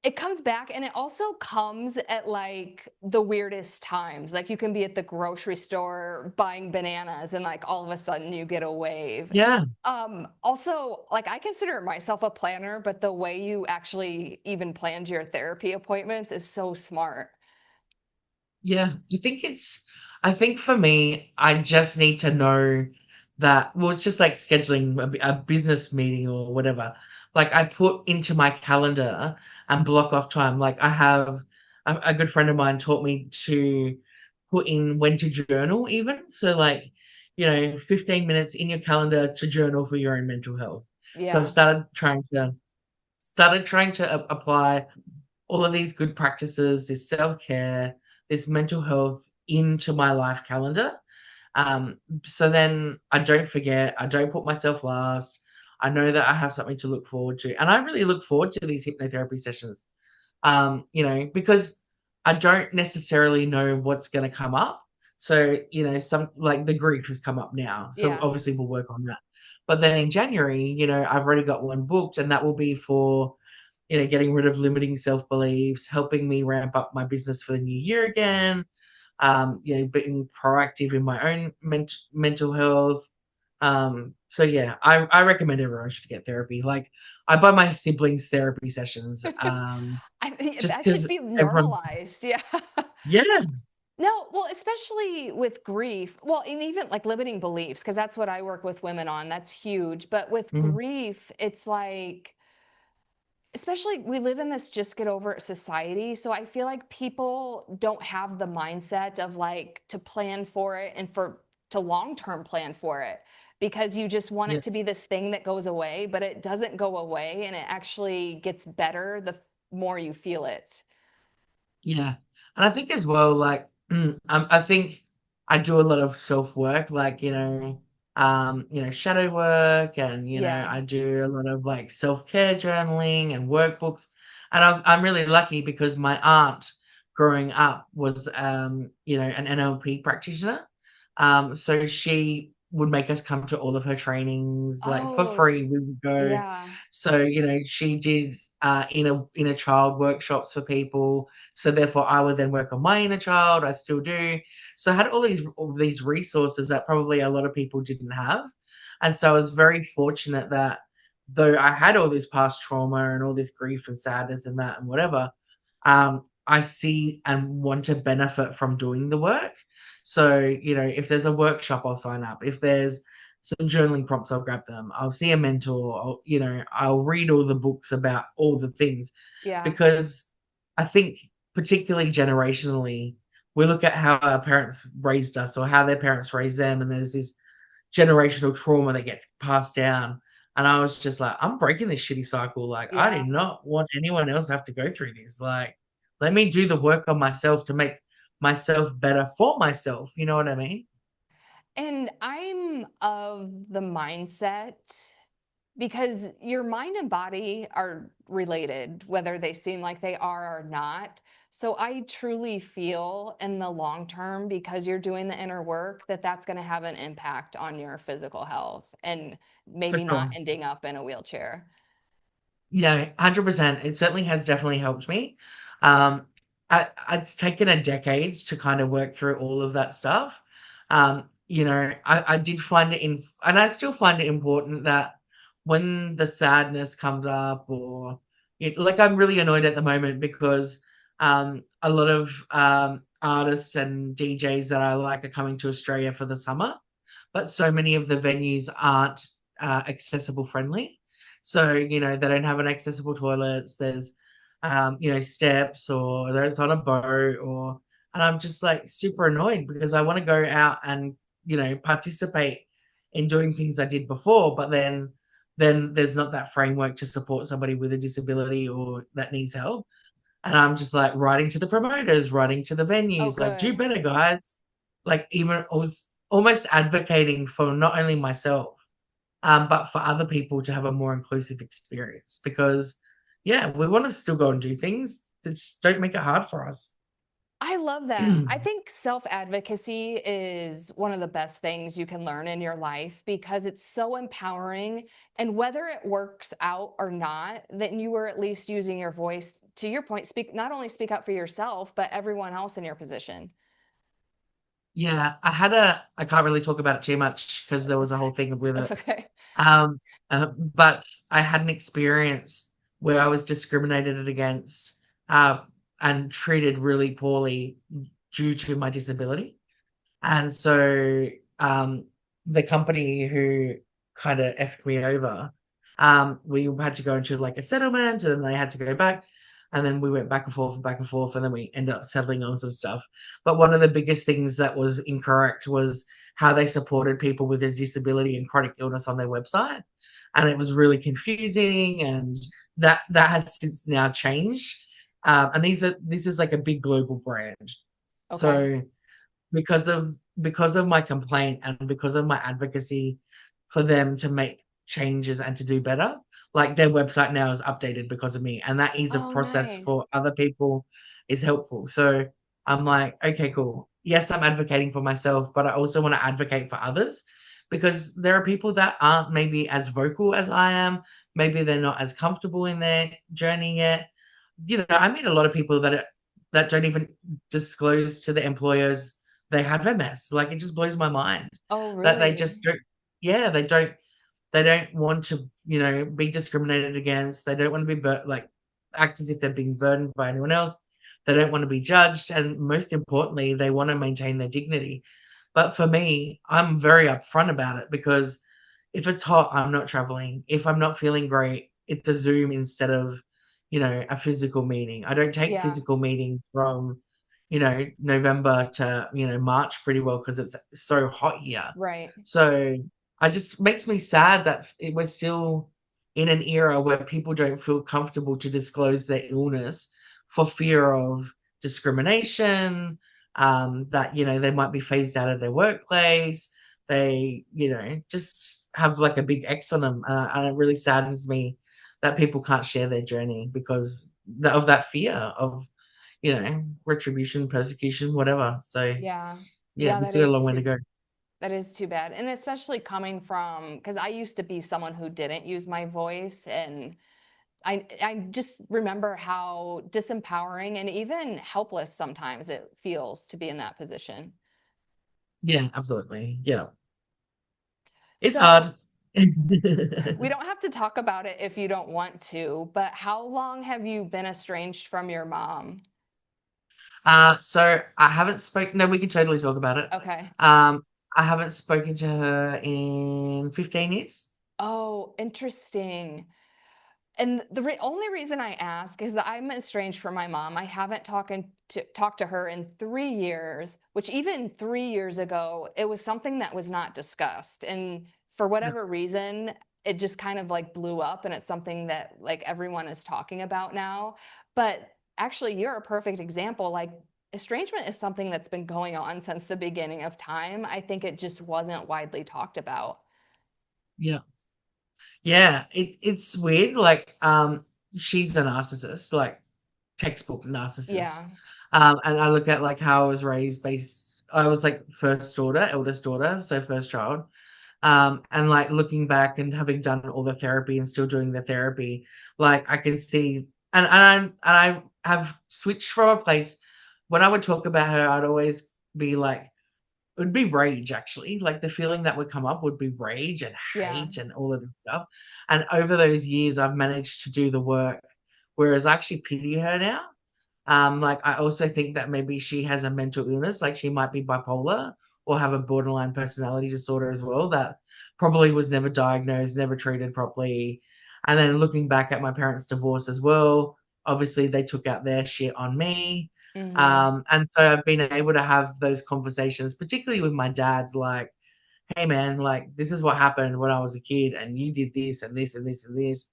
It comes back and it also comes at like the weirdest times. Like you can be at the grocery store buying bananas and like all of a sudden you get a wave. Yeah, Also, like I consider myself a planner, but the way you actually even planned your therapy appointments is so smart. yeah. I think for me, I just need to know that, well, it's just like scheduling a business meeting or whatever. Like I put into my calendar and block off time. Like I have a good friend of mine taught me to put in when to journal even. So like, 15 minutes in your calendar to journal for your own mental health. So I've Yeah. started trying to apply all of these good practices, this self-care, this mental health into my life calendar. So then I don't forget, I don't put myself last. I know that I have something to look forward to. And I really look forward to these hypnotherapy sessions, because I don't necessarily know what's going to come up. So, some like the grief has come up now. So Yeah. obviously we'll work on that. But then in January, I've already got one booked, and that will be for getting rid of limiting self beliefs, helping me ramp up my business for the new year again, being proactive in my own mental health. So yeah, I recommend everyone should get therapy. Like I buy my siblings therapy sessions, I think just that should because be everyone's, normalized. Yeah. yeah, No, well, especially with grief. Well, and even like limiting beliefs, because that's what I work with women on. That's huge. But with mhm, grief, it's like, especially we live in this just get over it society. So I feel like people don't have the mindset of like to plan for it and to long term plan for it because you just want yeah. it to be this thing that goes away, but it doesn't go away and it actually gets better the more you feel it. Yeah. And I think as well, like, I think I do a lot of self-work, like, shadow work, and, Yeah. I do a lot of like self-care journaling and workbooks. And I'm really lucky because my aunt growing up was, an NLP practitioner. So she would make us come to all of her trainings, like for Oh, free, we would go. yeah. So, she did inner child workshops for people, so therefore I would then work on my inner child. I still do. So I had all these resources that probably a lot of people didn't have. And so I was very fortunate that though I had all this past trauma and all this grief and sadness and that and whatever, I see and want to benefit from doing the work. So, if there's a workshop, I'll sign up. If there's some journaling prompts, I'll grab them. I'll see a mentor. I'll read all the books about all the things, Yeah. because I think, particularly generationally, we look at how our parents raised us or how their parents raised them, and there's this generational trauma that gets passed down. And I was just like, I'm breaking this shitty cycle. Like, I do Yeah. not want anyone else to have to go through this. Like, let me do the work on myself to make myself better for myself. You know what I mean? And I'm of the mindset because your mind and body are related, whether they seem like they are or not. So I truly feel in the long term, because you're doing the inner work, that that's going to have an impact on your physical health and For maybe not sure. ending up in a wheelchair. Yeah, 100%. It certainly has definitely helped me. Um, it's taken a decade to kind of work through all of that stuff. I did find and I still find it important that when the sadness comes up, or like I'm really annoyed at the moment because a lot of artists and DJs that I like are coming to Australia for the summer, but so many of the venues aren't accessible friendly. So, they don't have an accessible toilets. There's, steps, or there's on a boat, and I'm just like super annoyed because I want to go out and, participate in doing things I did before, but then there's not that framework to support somebody with a disability or that needs help. And I'm just like writing to the promoters, writing to the Oh, venues, like, do good. better, guys. Like, even almost advocating for not only myself, but for other people to have a more inclusive experience. Because, yeah, we want to still go and do things. Just don't make it hard for us. I love that. I think self advocacy is one of the best things you can learn in your life because it's so empowering. And whether it works out or not, then you were at least using your voice, to your point, not only speak up for yourself, but everyone else in your position. Yeah, I can't really talk about it too much because there was That's a okay. whole thing with That's it. okay. Um, but I had an experience where I was discriminated against, uh, and treated really poorly due to my disability. And so, um, the company who kind of effed me over, we had to go into like a settlement, and then they had to go back. And then we went back and forth, and then we ended up settling on some stuff. But one of the biggest things that was incorrect was how they supported people with a disability and chronic illness on their website. And it was really confusing, and that has since now changed. And this is like a big global brand. Okay. So because of my complaint and because of my advocacy for them to make changes and to do better, like their website now is updated because of me, and that ease of Oh, process nice. for other people is helpful. So I'm like, okay, cool. Yes, I'm advocating for myself, but I also want to advocate for others because there are people that aren't maybe as vocal as I am. Maybe they're not as comfortable in their journey yet. I meet a lot of people that don't even disclose to the employers they have MS. Like, it just blows my mind Oh, that they really? just don't. Yeah, they don't want to, be discriminated against. They don't want to be like act as if they're being burdened by anyone else. They don't want to be judged, and most importantly, they want to maintain their dignity. But for me, I'm very upfront about it because if it's hot, I'm not traveling. If I'm not feeling great, it's a Zoom instead of, a physical meeting. I don't take Yeah, physical meetings from, November to, March pretty well because it's so hot here. right. So I just makes me sad that we're still in an era where people don't feel comfortable to disclose their illness for fear of discrimination, that, they might be phased out of their workplace. They, just have like a big X on them. And it really saddens me that people can't share their journey because of that fear of, retribution, persecution, whatever. So, Yeah. yeah, Yeah, we still got a long way to go. that is too bad. And especially coming from, because I used to be someone who didn't use my voice, and I just remember how disempowering and even helpless sometimes it feels to be in that position. Yeah, absolutely. Yeah. It's So hard. we don't have to talk about it if you don't want to, but how long have you been estranged from your mom? So I haven't spoken. No, we can totally talk about it. Okay. Um, I haven't spoken to her in 15 years. Oh, interesting. And the only reason I ask is that I'm estranged from my mom. I haven't talked to her in 3 years, which even 3 years ago, it was something that was not discussed. And for Yeah. whatever reason, it just kind of like blew up, and it's something that like everyone is talking about now. But actually, you're a perfect example. Like, estrangement is something that's been going on since the beginning of time. I think it just wasn't widely talked about. Yeah. Yeah. It's weird. Like, she's a narcissist, like textbook narcissist. Yeah. And I look at like how I was raised I was like first daughter, eldest daughter, so first child. And like looking back and having done all the therapy and still doing the therapy, like I can see, and I have switched from a place when I would talk about her, I'd always be like, it would be rage actually. Like the feeling that would come up would be rage and Yeah. hate and all of this stuff. And over those years, I've managed to do the work, whereas I actually pity her now. Like I also think that maybe she has a mental illness, like she might be bipolar or have a borderline personality disorder as well, that probably was never diagnosed, never treated properly. And then looking back at my parents' divorce as well, obviously they took out their shit on me. Hmm. And so I've been able to have those conversations, particularly with my dad, like, hey man, like this is what happened when I was a kid, and you did this and this and this and this.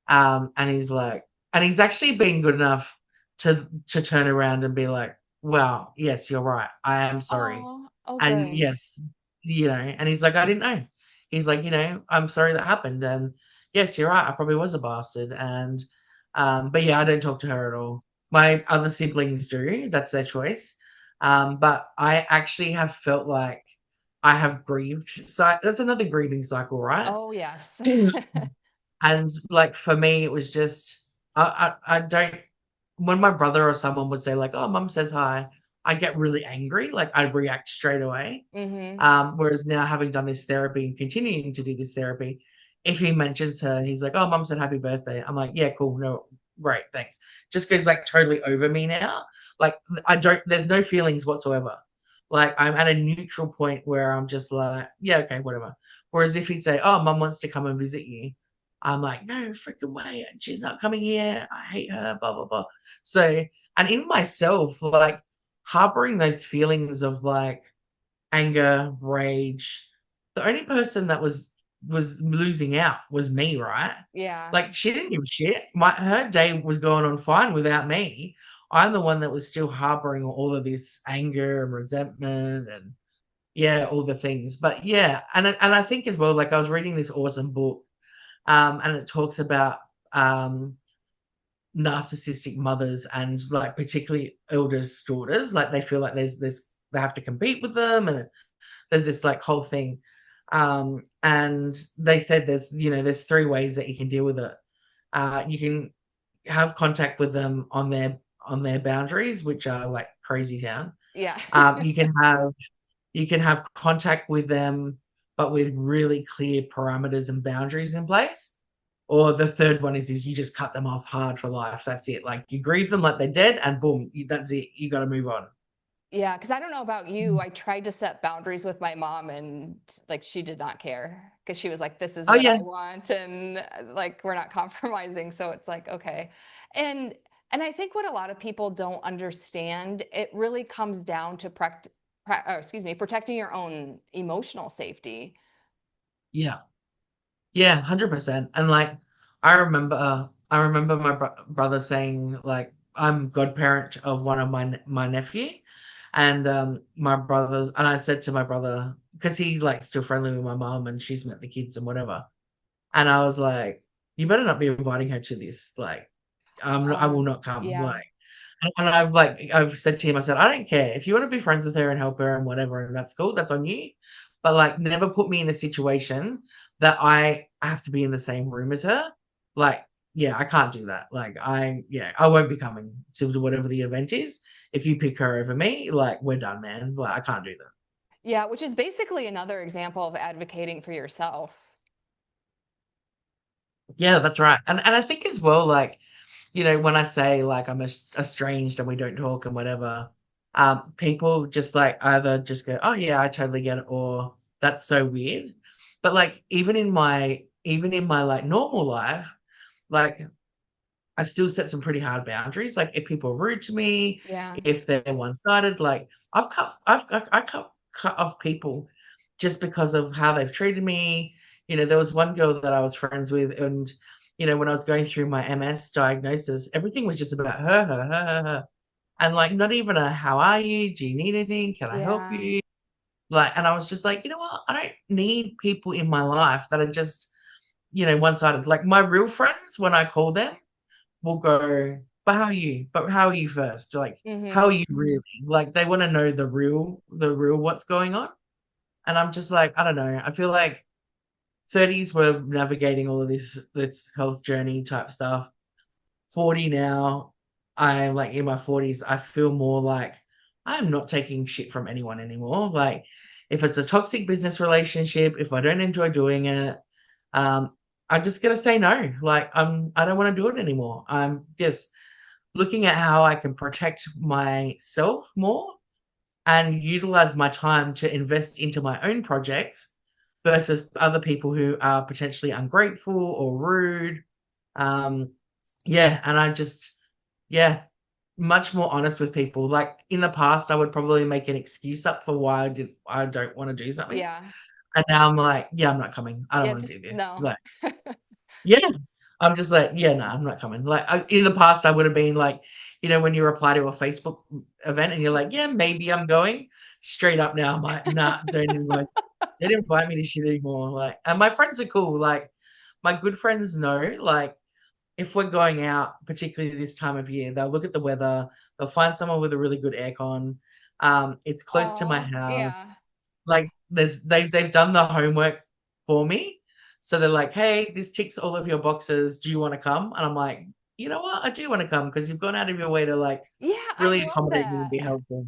And he's like, and he's actually been good enough to turn around and be like, "Wow, yes, you're right. I am sorry." Oh, oh, And good. yes, and he's like, "I didn't know." He's like, "I'm sorry that happened." And yes, you're right. I probably was a bastard. And but yeah, I don't talk to her at all. My other siblings do. That's their choice. But I actually have felt like I have grieved. So that's another grieving cycle, right? Oh, yes. And, like, for me, it was just I don't when my brother or someone would say, like, "Oh, mum says hi," I get really angry, like, I react straight away. Hmm. Whereas now having done this therapy and continuing to do this therapy, if he mentions her, he's like, "Oh, mum said happy birthday." I'm like, "Yeah, cool. No, great, thanks." Just goes, like, totally over me now. Like, I don't there's no feelings whatsoever. Like, I'm at a neutral point where I'm just like, "Yeah, okay, whatever." Whereas if he'd say, "Oh, mum wants to come and visit you," I'm like, "No freaking way, she's not coming here. I hate her, blah, blah, blah." So, and in myself, like, harboring those feelings of, like, anger, rage, the only person that was losing out was me, right? Yeah. Like, she didn't give a shit. Her day was going on fine without me. I'm the one that was still harboring all of this anger and resentment and, yeah, all the things. But yeah, and I think as well, like, I was reading this awesome book, and it talks about, um, narcissistic mothers and, like, particularly eldest daughters, like, they feel like there's they have to compete with them, and there's this, like, whole thing. And they said there's 3 ways that you can deal with it. You can have contact with them on their boundaries, which are, like, crazy town. Yeah. Um, you can have you can have contact with them, but with really clear parameters and boundaries in place. Or the third one is you just cut them off hard for life. That's it. Like, you grieve them like they're dead, and boom, that's it. You got to move on. Yeah, because I don't know about you. Mm. I tried to set boundaries with my mom, and like she did not care because she was like, "This is Oh what yeah, I want," and like we're not compromising. So it's like okay, and and I think what a lot of people don't understand, it really comes down to protecting your own emotional safety. yeah. Yeah, 100%. And, like, I remember my brother saying, like, I'm godparent of one of my nephew, and, my brothers and I said to my brother, because he's, like, still friendly with my mum and she's met the kids and whatever, and I was like, "You better not be inviting her to this, like, I will not come," Yeah, like, and I've said to him, I said, "I don't care. If you wanna be friends with her and help her and whatever, and that's cool, that's on you. But, like, never put me in a situation that I have to be in the same room as her." Like, yeah, I can't do that. Like, I won't be coming to whatever the event is. If you pick her over me, like, we're done, man. Like, I can't do that. yeah, which is basically another example of advocating for yourself. Yeah, that's right. And I think as well, like, when I say, like, I'm estranged and we don't talk and whatever, people just, like, either just go, "Oh, yeah, I totally get it," or, "That's so weird." But, like, even in my, like, normal life, like, I still set some pretty hard boundaries. Like, if people are rude to me, Yeah. if they're one-sided, like, I cut off people just because of how they've treated me. There was one girl that I was friends with, and, when I was going through my MS diagnosis, everything was just about her, and, like, not even a, "How are you? Do you need anything? Can I help Yeah. you?" Like, and I was just like, "You know what? I don't need people in my life that are just, one-sided." Like, my real friends, when I call them, will go, "But how are you? But how are you first? Like, how Mhm. are you really?" Like, they wanna know the real what's going on, and I'm just like, I don't know, I feel like 30s were navigating all of this health journey type stuff. 40 now, I'm, like, in my 40s, I feel more like I'm not taking shit from anyone anymore. Like, if it's a toxic business relationship, if I don't enjoy doing it, um, I'm just gonna say no. Like, I don't wanna do it anymore. I'm just looking at how I can protect myself more and utilize my time to invest into my own projects versus other people who are potentially ungrateful or rude. Um, yeah, and yeah, much more honest with people. Like, in the past, I would probably make an excuse up for why I don't want to do something, Yeah. and now I'm like, yeah, I'm not coming. I don't Yeah, want to just do this. no. Like, yeah. I'm just like, "Yeah, no, I'm not coming." Like, in the past, I would have been like, when you reply to a Facebook event and you're like, "Yeah, maybe I'm going." Straight up now, I'm like, "Nah, don't invite me to shit anymore." Like, and my friends are cool. Like, my good friends know, like, if we're going out, particularly this time of year, they'll look at the weather, they'll find somewhere with a really good aircon. It's close to my Oh, yeah. house. Like, they've done the homework for me. So they're like, "Hey, this ticks all of your boxes. Do you want to come?" And I'm like, "You know what? I do want to come because you've gone out of your way to, like, Yeah, I really love accommodate me and be that. helpful."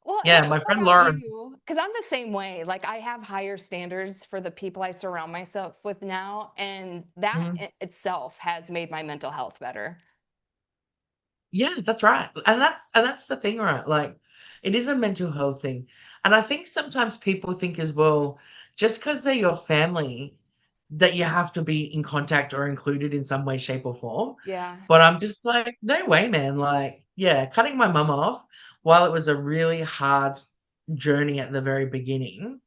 Well, and I Yeah, don't my know friend about Lauren. you, because 'cause I'm the same way. Like, I have higher standards for the people I surround myself with now, and that Mhm. itself has made my mental health better. Yeah, that's right. And that's the thing, right? Like, It is a mental health thing. And I think sometimes people think as well, just because they're your family, that you have to be in contact or included in some way, shape, or form. Yeah. But I'm just like, no way, man. Like, yeah, cutting my mum off while it was a really hard journey at the very beginning,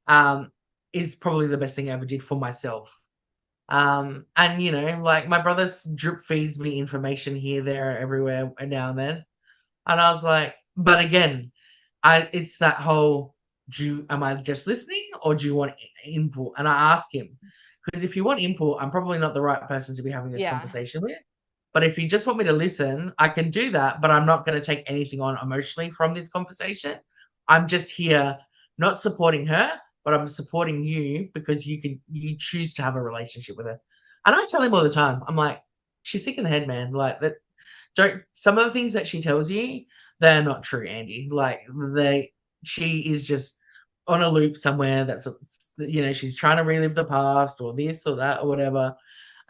um, is probably the best thing I ever did for myself. And like my brother's drip feeds me information here, there, everywhere, and now and then. And I was like, but again, it's that whole, am I just listening or do you want input? And I ask him, because if you want input, I'm probably not the right person to be having this Yeah. conversation with. But if you just want me to listen, I can do that, but I'm not going to take anything on emotionally from this conversation. I'm just here not supporting her, but I'm supporting you because you choose to have a relationship with her. And I tell him all the time, I'm like, she's sick in the head, man. Like that, don't some of the things that she tells you, they're not true, Andy. Like she is just on a loop somewhere she's trying to relive the past or this or that or whatever.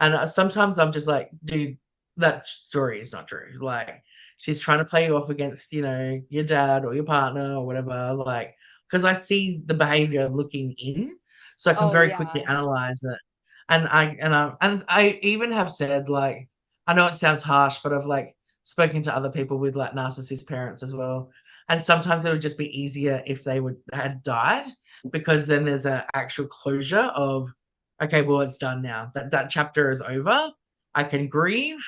And sometimes I'm just like, dude, that story is not true. Like she's trying to play you off against, your dad or your partner or whatever. Like, because I see the behavior looking in, so I can Oh, very quickly yeah. analyze it. And I even have said, like, I know it sounds harsh, but I've like spoken to other people with like narcissist parents as well. And sometimes it would just be easier if they would had died, because then there's an actual closure of, okay, well, it's done now. That chapter is over. I can grieve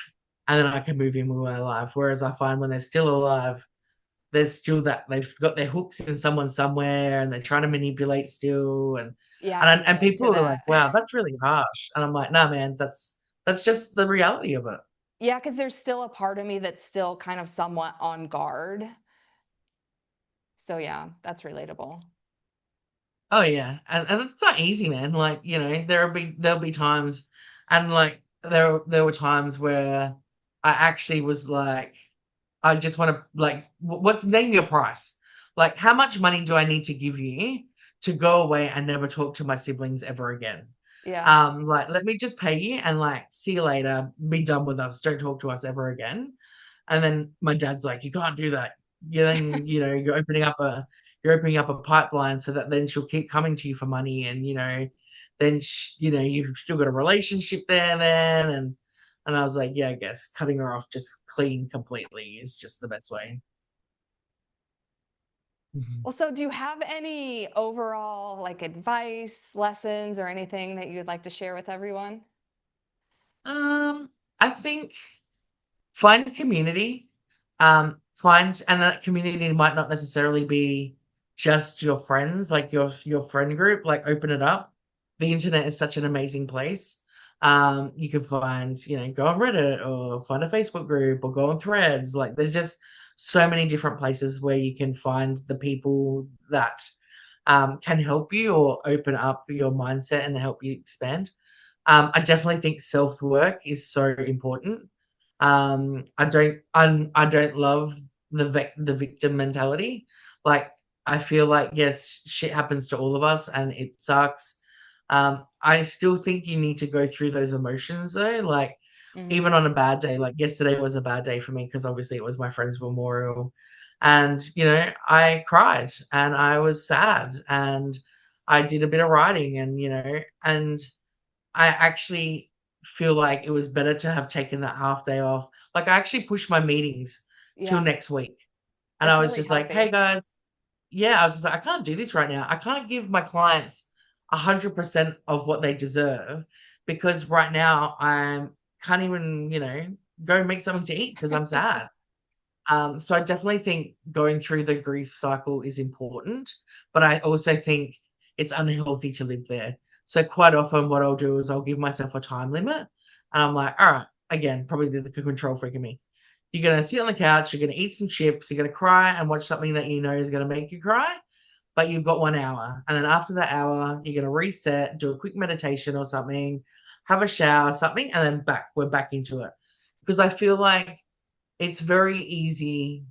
and then I can move in with my life. Whereas I find when they're still alive, there's still that they've got their hooks in someone somewhere and they're trying to manipulate still. And Yeah, I and can and relate to people are like, that. wow, that's really harsh. And I'm like, nah, man, that's just the reality of it. Yeah, because there's still a part of me that's still kind of somewhat on guard. So yeah, that's relatable. Oh yeah, and it's not easy, man. Like, there'll be times, and like there were times where I actually was like, I just want to, like, what's, name your price? Like, how much money do I need to give you to go away and never talk to my siblings ever again? Yeah. Like, let me just pay you and like see you later, be done with us, don't talk to us ever again. And then my dad's like, "You can't do that. You're opening up a pipeline so that then she'll keep coming to you for money, and then you've still got a relationship there then." And I was like, "Yeah, I guess cutting her off just clean completely is just the best way." Mhm. Well, so do you have any overall like advice, lessons, or anything that you'd like to share with everyone? I think find a community. And that community might not necessarily be just your friends, like your friend group. Like, open it up. The internet is such an amazing place. You can find, go on Reddit or find a Facebook group or go on Threads. Like, there's just so many different places where you can find the people that can help you or open up your mindset and help you expand. I definitely think self work is so important. I don't love the victim mentality. Like, I feel like, yes, shit happens to all of us and it sucks. I still think you need to go through those emotions though. Like, even Hmm. on a bad day, like yesterday was a bad day for me because obviously it was my friend's memorial. And, I cried and I was sad and I did a bit of writing and I actually feel like it was better to have taken that half day off. Like, I actually pushed my meetings till Yeah, next week. And I it's was really just like, "Hey, healthy. guys." Yeah, I was just like, "I can't do this right now. I can't give my clients 100% of what they deserve because right now I can't even, go make something to eat because I'm sad." So I definitely think going through the grief cycle is important, but I also think it's unhealthy to live there. So quite often what I'll do is I'll give myself a time limit and I'm like, all right, again, probably the control freak in me. You're gonna sit on the couch, you're gonna eat some chips, you're gonna cry and watch something that you know is gonna make you cry, but you've got 1 hour. And then after that hour, you're gonna reset, do a quick meditation or something, have a shower, something, and then we're back into it. Because I feel like it's very easy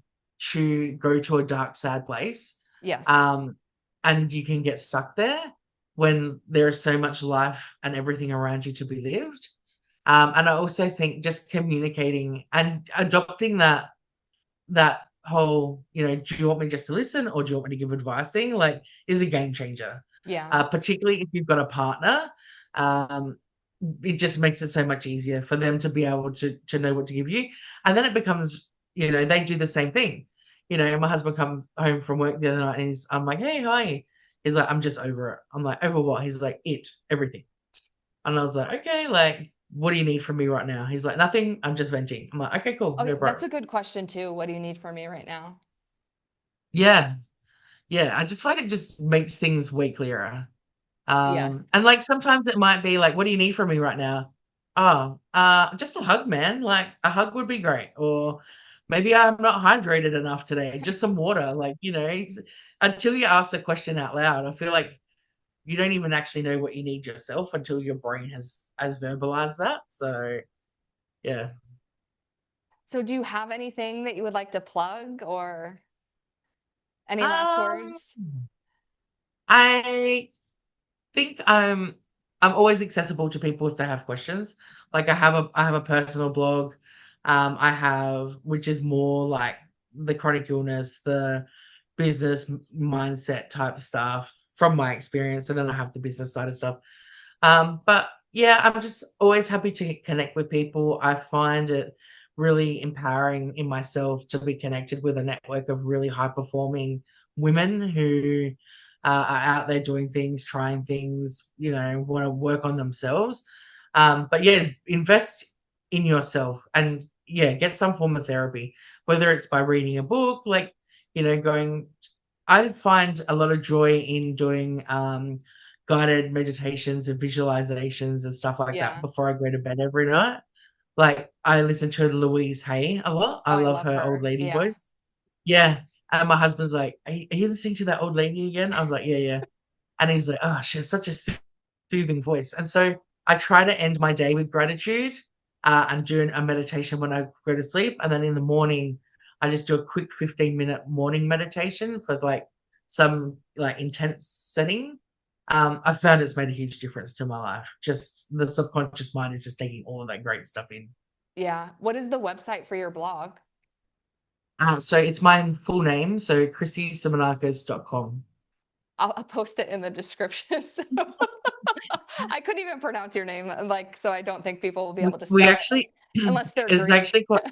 to go to a dark, sad place, Yes. um, and you can get stuck there when there is so much life and everything around you to be lived. And I also think just communicating and adopting that whole, do you want me just to listen or do you want me to give advice thing, like, is a game changer. Yeah. Particularly if you've got a partner, um, it just makes it so much easier for them to be able to know what to give you. And then it becomes, they do the same thing. My husband come home from work the other night and I'm like, hey, hi. He's like, I'm just over it. I'm like, over what? He's like, everything. And I was like, okay, like, what do you need from me right now? He's like, nothing. I'm just venting. I'm like, okay, cool. Okay, No that's problem. a good question too. What do you need from me right now? Yeah. Yeah. I just find it just makes things way clearer. Yes. And like sometimes it might be like, what do you need from me right now? Oh, just a hug, man. Like a hug would be great. Or maybe I'm not hydrated enough today. Just some water. Like, until you ask the question out loud, I feel like you don't even actually know what you need yourself until your brain has verbalized that. So yeah. So do you have anything that you would like to plug or any last Um, words? I think I'm always accessible to people if they have questions. Like I have a personal blog. I have which is more like the chronic illness, the business mindset type stuff from my experience, and then I have the business side of stuff. But yeah, I'm just always happy to connect with people. I find it really empowering in myself to be connected with a network of really high performing women who are out there doing things, trying things, want to work on themselves. But yeah, invest in yourself and yeah, get some form of therapy, whether it's by reading a book, like, going. I find a lot of joy in doing guided meditations and visualizations and stuff like that Yeah. before I go to bed every night. Like, I listen to Louise Hay a lot. I Oh, I love love her old her. lady Yeah. voice. Yeah, and my husband's like, "Are you listening to that old lady again?" I was like, "Yeah, yeah." And he's like, "Oh, she has such a soothing voice." And so I try to end my day with gratitude, and do a meditation when I go to sleep, and then in the morning, I just do a quick 15-minute morning meditation for, like, some, like, intense setting. I found it's made a huge difference to my life. Just the subconscious mind is just taking all of that great stuff in. Yeah. What is the website for your blog? So it's my full name, so chrissysymeonakis.com. I'll post it in the description. So I couldn't even pronounce your name, like, so I don't think people will be able to We spell it actually unless they're it's Greek. actually quite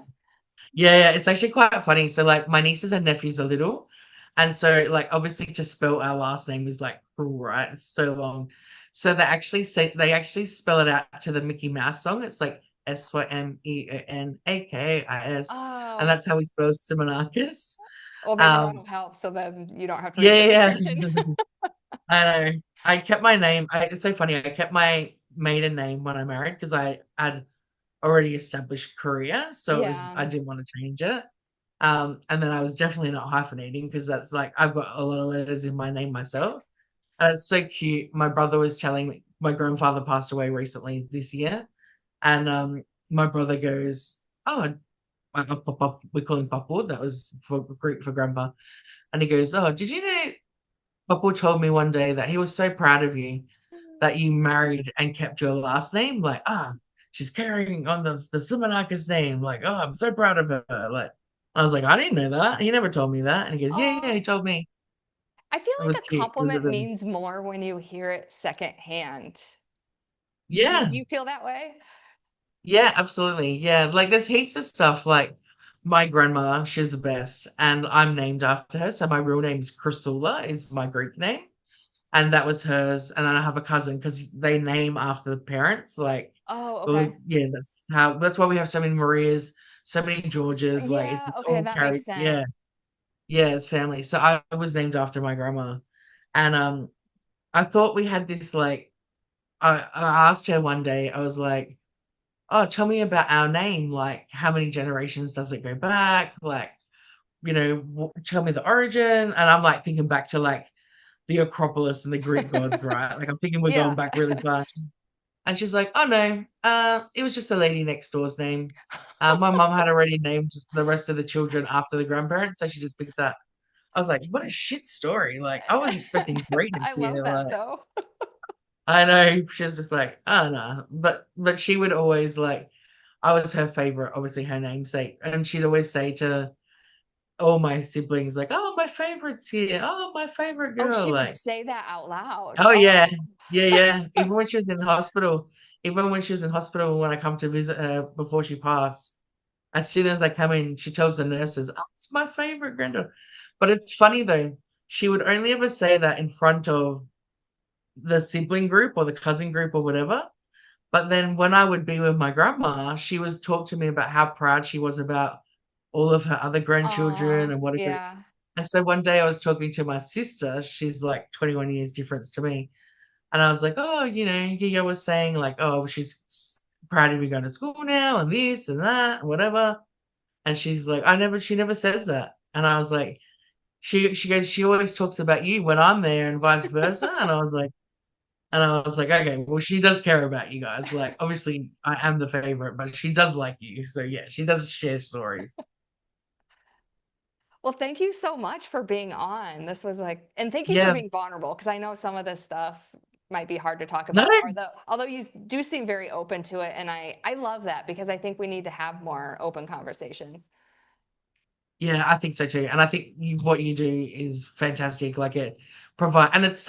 yeah, yeah, it's actually quite funny. So, like, my nieces and nephews are little, and so, like, obviously to spell our last name is, like, cool, right? It's so long. So they actually spell it out to the Mickey Mouse song. It's like Symeonakis, and Oh, that's how we spell Simonakis. well, maybe that'll Um, help so then you don't have to read yeah, the yeah, description. yeah. I know. I kept my name. It's so funny. I kept my maiden name when I married because I had already established career, so Yeah. I didn't want to change it. And then I was definitely not hyphenating because that's like I've got a lot of letters in my name myself. It's so cute. My brother was telling me my grandfather passed away recently this year, and my brother goes, "Oh, we call him Papu. That was for Greek for grandpa." And he goes, "Oh, did you know Papu told me one day that he was so proud of you that you married and kept your last name, like, she's carrying on the Simonakis name. Like, oh, I'm so proud of her. Like, I was like, I didn't know that. He never told me that. And he goes, yeah, yeah, he Oh, told me. I feel It like was a cute. It was compliment really, means more when you hear it secondhand. Do yeah, you feel that way? yeah, absolutely. Yeah, like there's heaps of stuff. Like my grandma, she's the best, and I'm named after her. So my real name's Chrysula, is my Greek name, and that was hers. And then I have a cousin because they name after the parents. Like, Oh, well, okay. yeah, that's why we have so many Marias, so many Georges. Like, it's, Yeah, it's okay, all that makes carried. sense. Yeah, yeah, it's family. So I was named after my grandma, and I thought we had this like. I asked her one day. I was like, "Oh, tell me about our name. Like, how many generations does it go back? Like, tell me the origin." And I'm like thinking back to like the Acropolis and the Greek gods, right? Like I'm thinking we're going Yeah. back really far. And she's like, "Oh no, it was just the lady next door's name. My mum had already named the rest of the children after the grandparents, so she just picked that." I was like, "What a shit story!" Like I was expecting I greatness love here. that Like though. I know she was just like, "Oh no," but she would always like, I was her favorite, obviously her namesake, and she'd always say to all my siblings like, "Oh, my favorite's here. Oh, my favorite Oh, girl." she would Like, say that out loud. oh yeah, Oh. yeah, yeah. Even when she was in hospital, when I come to visit her before she passed, as soon as I come in, she tells the nurses, "Oh, it's my favorite granddaughter." But it's funny though, she would only ever say that in front of the sibling group or the cousin group or whatever. But then when I would be with my grandma, she was talk to me about how proud she was about all of her other grandchildren Aw, and what a good. yeah. And so one day I was talking to my sister, she's like 21 years difference to me. And I was like, "Oh, Giga was saying like, oh, proud of you going to school now and this and that, whatever." And she's like, she never says that. And I was like, she goes, "She always talks about you when I'm there and vice versa." And I was like, "Okay, well, she does care about you guys. Like, obviously, I am the favorite, but she does like you. So yeah, she does share stories." Well, thank you so much for being on. This was like, and thank you for Yeah. being vulnerable because I know some of this stuff might be hard to talk No, about, or although you do seem very open to it, and I love that because I think we need to have more open conversations. yeah, I think so too. And I think what you do is fantastic. Like and it's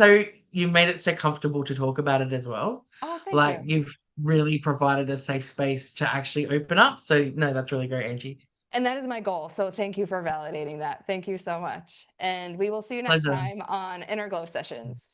you made it so comfortable to talk about it as well. Oh, thank Like you. you've really provided a safe space to actually open up. So no, that's really great, Angie. And that is my goal. So thank you for validating that. Thank you so much. And we will see you next Pleasure. time on Inner Glow Sessions.